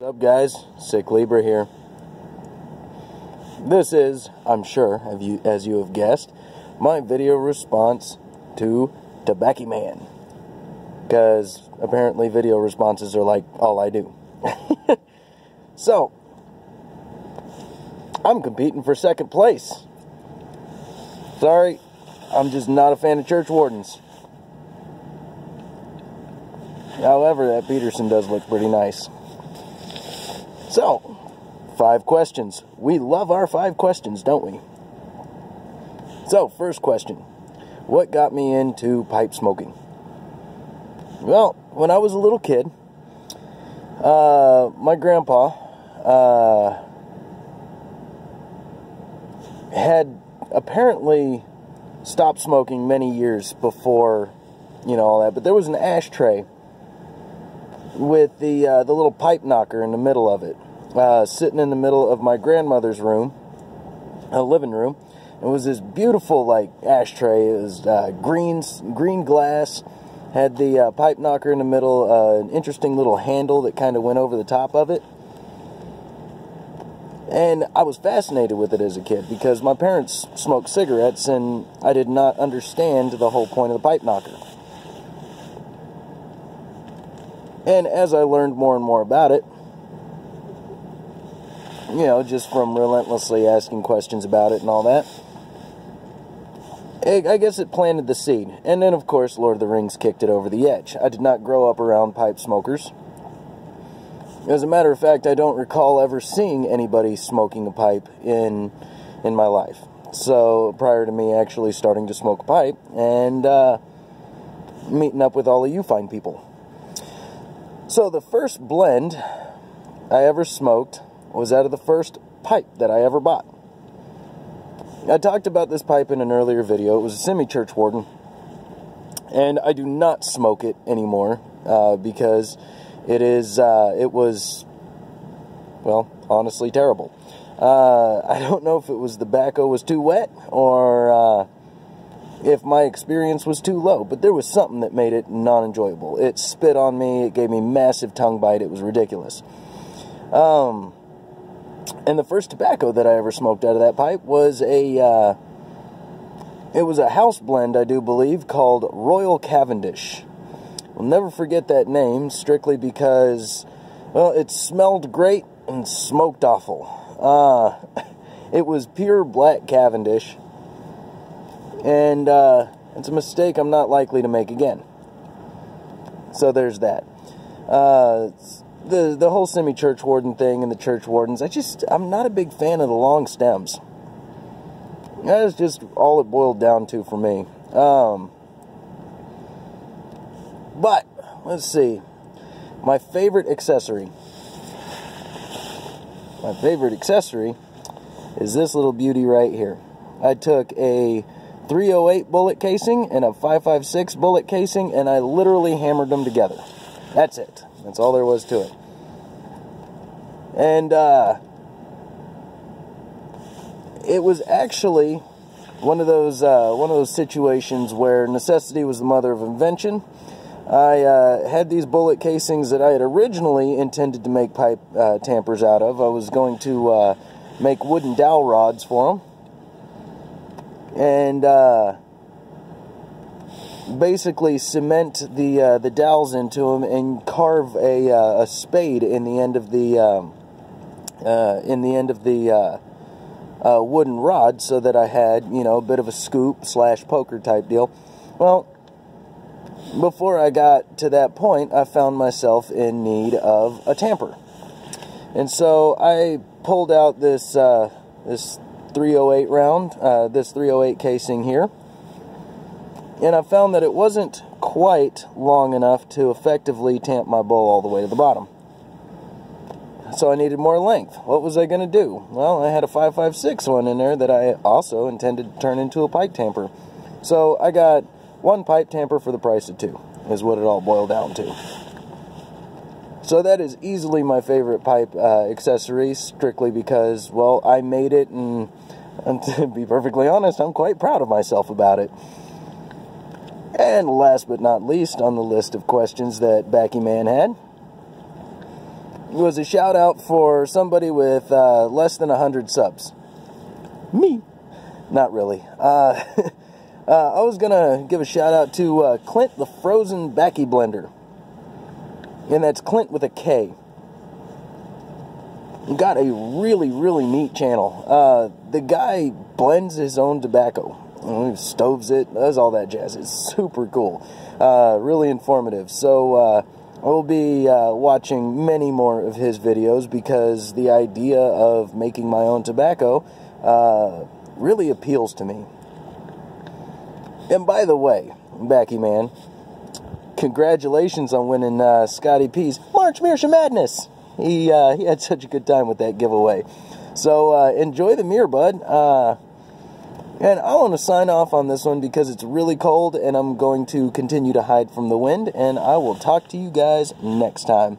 What's up, guys? Sick Libra here. This is, I'm sure, as you have guessed, my video response to tobacyman. Because apparently video responses are like all I do. So, I'm competing for second place. Sorry, I'm just not a fan of church wardens. However, that Peterson does look pretty nice. So, 5 questions. We love our 5 questions, don't we? So, first question. What got me into pipe smoking? Well, when I was a little kid, my grandpa had apparently stopped smoking many years before, all that. But there was an ashtray with the little pipe knocker in the middle of it, sitting in the middle of my grandmother's room, living room. It was this beautiful ashtray. It was green glass, had the pipe knocker in the middle, an interesting little handle that kind of went over the top of it. And I was fascinated with it as a kid because my parents smoked cigarettes and I did not understand the whole point of the pipe knocker. And as I learned more and more about it, just from relentlessly asking questions about it and all that, I guess it planted the seed. And then, of course, Lord of the Rings kicked it over the edge. I did not grow up around pipe smokers. As a matter of fact, I don't recall ever seeing anybody smoking a pipe in my life. So, prior to me actually starting to smoke a pipe and meeting up with all of you fine people. So the first blend I ever smoked was out of the first pipe that I ever bought. I talked about this pipe in an earlier video. It was a semi-church warden. And I do not smoke it anymore because it was, well, honestly terrible. I don't know if it was the tobacco was too wet or if my experience was too low, but there was something that made it non-enjoyable. It spit on me, it gave me massive tongue bite, it was ridiculous. And the first tobacco that I ever smoked out of that pipe was it was a house blend, I do believe, called Royal Cavendish. I'll never forget that name, strictly because, well, it smelled great and smoked awful. It was pure black Cavendish. And it's a mistake I'm not likely to make again. So there's that. The whole semi-church warden thing and the church wardens, I'm not a big fan of the long stems. That is just all it boiled down to for me. But, let's see. My favorite accessory. My favorite accessory is this little beauty right here. I took a 308 bullet casing and a 5.56 bullet casing, and I literally hammered them together. That's it. That's all there was to it. And it was actually one of those situations where necessity was the mother of invention. I had these bullet casings that I had originally intended to make pipe tampers out of. I was going to make wooden dowel rods for them. And basically cement the dowels into them and carve a spade in the end of the wooden rod, so that I had a bit of a scoop / poker type deal. Well, before I got to that point, I found myself in need of a tamper, and so I pulled out this 308 round, this 308 casing here, and I found that it wasn't quite long enough to effectively tamp my bowl all the way to the bottom. So I needed more length. What was I going to do? Well, I had a 5.56 one in there that I also intended to turn into a pipe tamper. So I got one pipe tamper for the price of 2, is what it all boiled down to. So that is easily my favorite pipe accessory, strictly because, well, I made it, and to be perfectly honest, I'm quite proud of myself about it. And last but not least on the list of questions that Backy Man had, was a shout out for somebody with less than 100 subs. Me. Not really. I was going to give a shout out to Clint the Frozen Backy Blender. And that's Clint with a K. Got a really, really neat channel. The guy blends his own tobacco. Stoves it, does all that jazz. It's super cool. Really informative. So, I will be watching many more of his videos because the idea of making my own tobacco really appeals to me. And by the way, Backy Man, congratulations on winning Scotty P's March Mirror Madness. He had such a good time with that giveaway. So enjoy the mirror, bud. And I want to sign off on this one because it's really cold and I'm going to continue to hide from the wind. And I will talk to you guys next time.